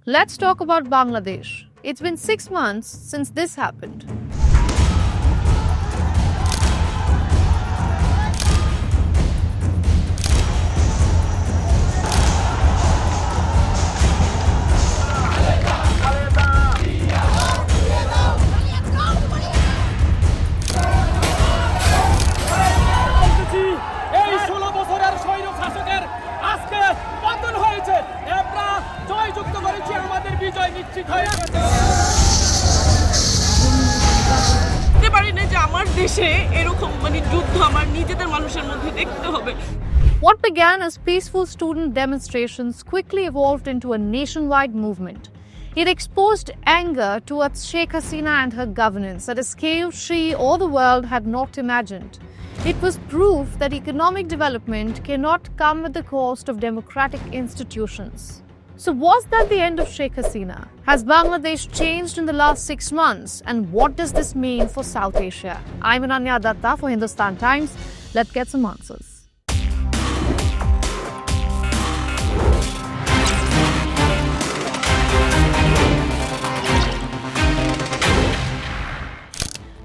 Let's talk about Bangladesh. It's been 6 months since this happened. What began as peaceful student demonstrations quickly evolved into a nationwide movement. It exposed anger towards Sheikh Hasina and her governance at a scale she or the world had not imagined. It was proof that economic development cannot come at the cost of democratic institutions. So was that the end of Sheikh Hasina? Has Bangladesh changed in the last 6 months? And what does this mean for South Asia? I'm Ananya Datta for Hindustan Times. Let's get some answers.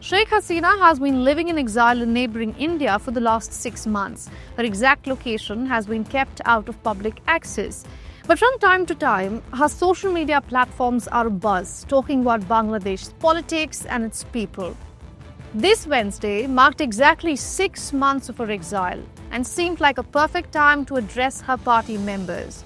Sheikh Hasina has been living in exile in neighbouring India for the last 6 months. Her exact location has been kept out of public access. But from time to time, her social media platforms are abuzz, talking about Bangladesh's politics and its people. This Wednesday marked exactly 6 months of her exile and seemed like a perfect time to address her party members.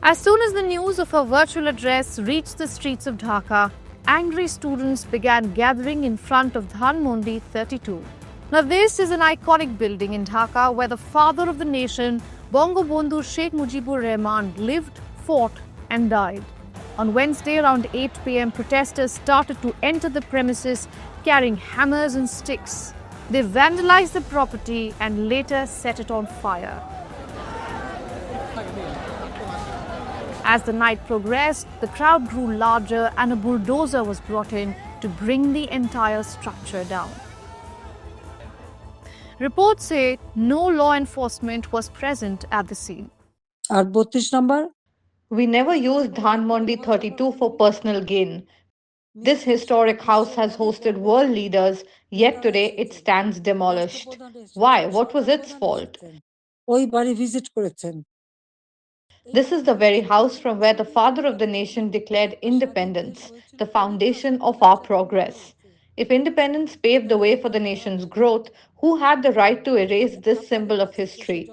As soon as the news of her virtual address reached the streets of Dhaka, angry students began gathering in front of Dhanmondi 32. Now this is an iconic building in Dhaka where the father of the nation, Bangabandhu Sheikh Mujibur Rahman, lived, fought and died. On Wednesday around 8 p.m, protesters started to enter the premises carrying hammers and sticks. They vandalized the property and later set it on fire. As the night progressed, the crowd grew larger and a bulldozer was brought in to bring the entire structure down. Reports say no law enforcement was present at the scene. Our 32 number? We never used Dhanmondi 32 for personal gain. This historic house has hosted world leaders, yet today it stands demolished. Why? What was its fault? This is the very house from where the father of the nation declared independence, the foundation of our progress. If independence paved the way for the nation's growth, who had the right to erase this symbol of history?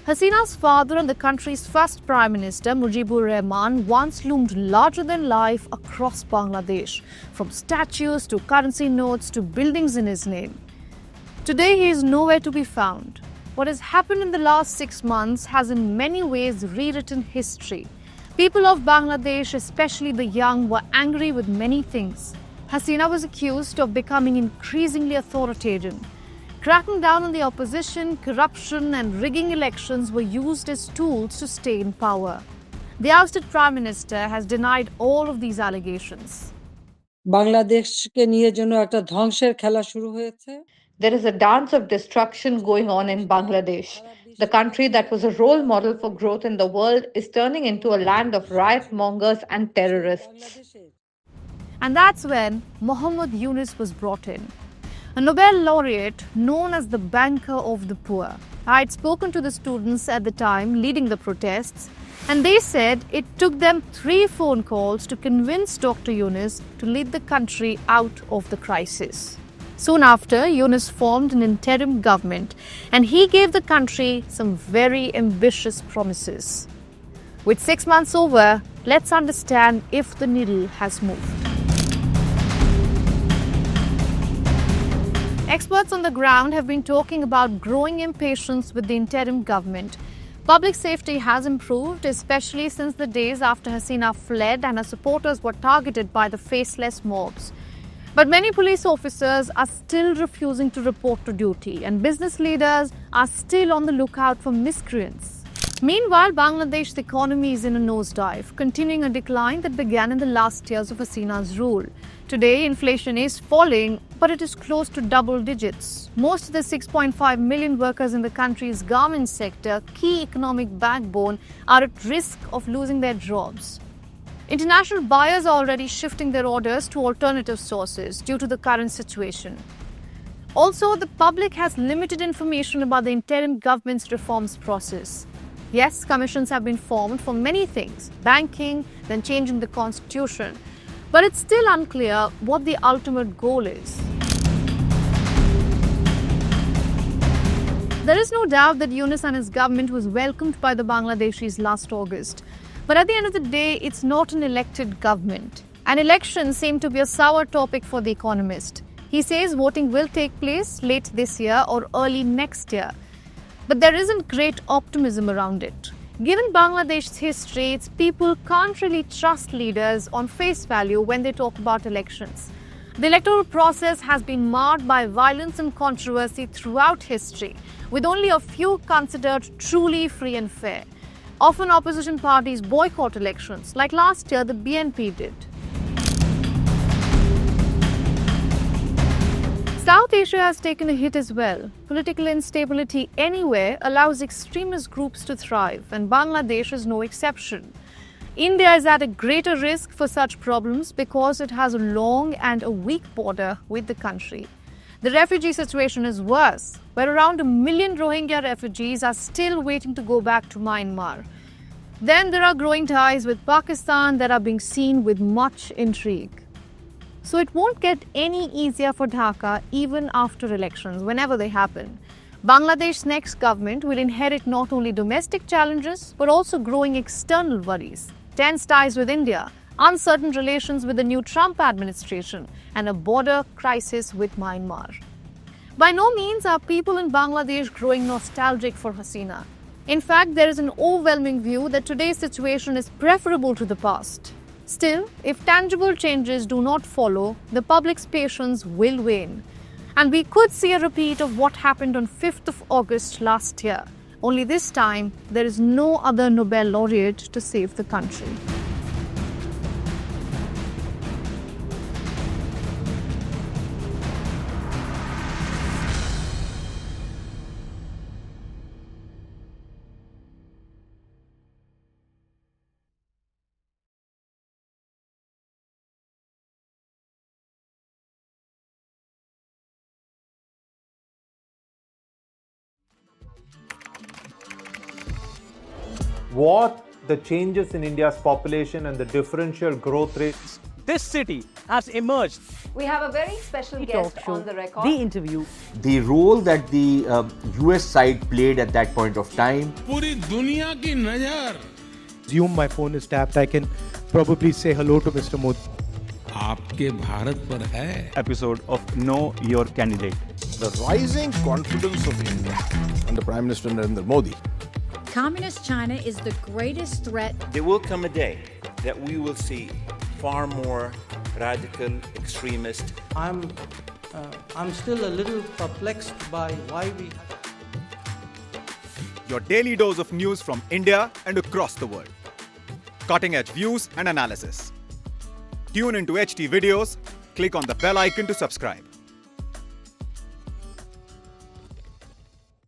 Hasina's father and the country's first Prime Minister, Mujibur Rahman, once loomed larger than life across Bangladesh, from statues to currency notes to buildings in his name. Today, he is nowhere to be found. What has happened in the last 6 months has in many ways rewritten history. People of Bangladesh, especially the young, were angry with many things. Hasina was accused of becoming increasingly authoritarian. Cracking down on the opposition, corruption and rigging elections were used as tools to stay in power. The ousted Prime Minister has denied all of these allegations. বাংলাদেশকে নিয়ে যেন একটা ধ্বংসের খেলা শুরু হয়েছে There is a dance of destruction going on in Bangladesh. The country that was a role model for growth in the world is turning into a land of riot mongers and terrorists. And that's when Muhammad Yunus was brought in, a Nobel laureate known as the banker of the poor. I had spoken to the students at the time leading the protests, and they said it took them 3 phone calls to convince Dr. Yunus to lead the country out of the crisis. Soon after, Yunus formed an interim government, and he gave the country some very ambitious promises. With 6 months over, let's understand if the needle has moved. Experts on the ground have been talking about growing impatience with the interim government. Public safety has improved, especially since the days after Hasina fled and her supporters were targeted by the faceless mobs. But many police officers are still refusing to report to duty, and business leaders are still on the lookout for miscreants. Meanwhile, Bangladesh's economy is in a nosedive, continuing a decline that began in the last years of Hasina's rule. Today, inflation is falling, but it is close to double digits. Most of the 6.5 million workers in the country's garment sector, key economic backbone, are at risk of losing their jobs. International buyers are already shifting their orders to alternative sources due to the current situation. Also, the public has limited information about the interim government's reforms process. Yes, commissions have been formed for many things, banking, then changing the constitution. But it's still unclear what the ultimate goal is. There is no doubt that Yunus and his government was welcomed by the Bangladeshis last August. But at the end of the day, it's not an elected government. And elections seem to be a sour topic for The Economist. He says voting will take place late this year or early next year. But there isn't great optimism around it. Given Bangladesh's history, its people can't really trust leaders on face value when they talk about elections. The electoral process has been marred by violence and controversy throughout history, with only a few considered truly free and fair. Often opposition parties boycott elections, like last year the BNP did. South Asia has taken a hit as well. Political instability anywhere allows extremist groups to thrive, and Bangladesh is no exception. India is at a greater risk for such problems because it has a long and a weak border with the country. The refugee situation is worse, where around 1 million Rohingya refugees are still waiting to go back to Myanmar. Then there are growing ties with Pakistan that are being seen with much intrigue. So it won't get any easier for Dhaka even after elections, whenever they happen. Bangladesh's next government will inherit not only domestic challenges, but also growing external worries. Tense ties with India, uncertain relations with the new Trump administration, and a border crisis with Myanmar. By no means are people in Bangladesh growing nostalgic for Hasina. In fact, there is an overwhelming view that today's situation is preferable to the past. Still, if tangible changes do not follow, the public's patience will wane. And we could see a repeat of what happened on 5th of August last year. Only this time, there is no other Nobel laureate to save the country. What the changes in India's population and the differential growth rates. This city has emerged. We have a very special guest on the record. The interview. The role that the US side played at that point of time. पूरी दुनिया की नजर. Assume my phone is tapped, I can probably say hello to Mr. Modi. आपके भारत पर है. Episode of Know Your Candidate. The rising confidence of India under Prime Minister Narendra Modi. Communist China is the greatest threat. There will come a day that we will see far more radical extremist. I'm still a little perplexed by why we. Your daily dose of news from India and across the world. Cutting edge views and analysis. Tune into HT videos. Click on the bell icon to subscribe.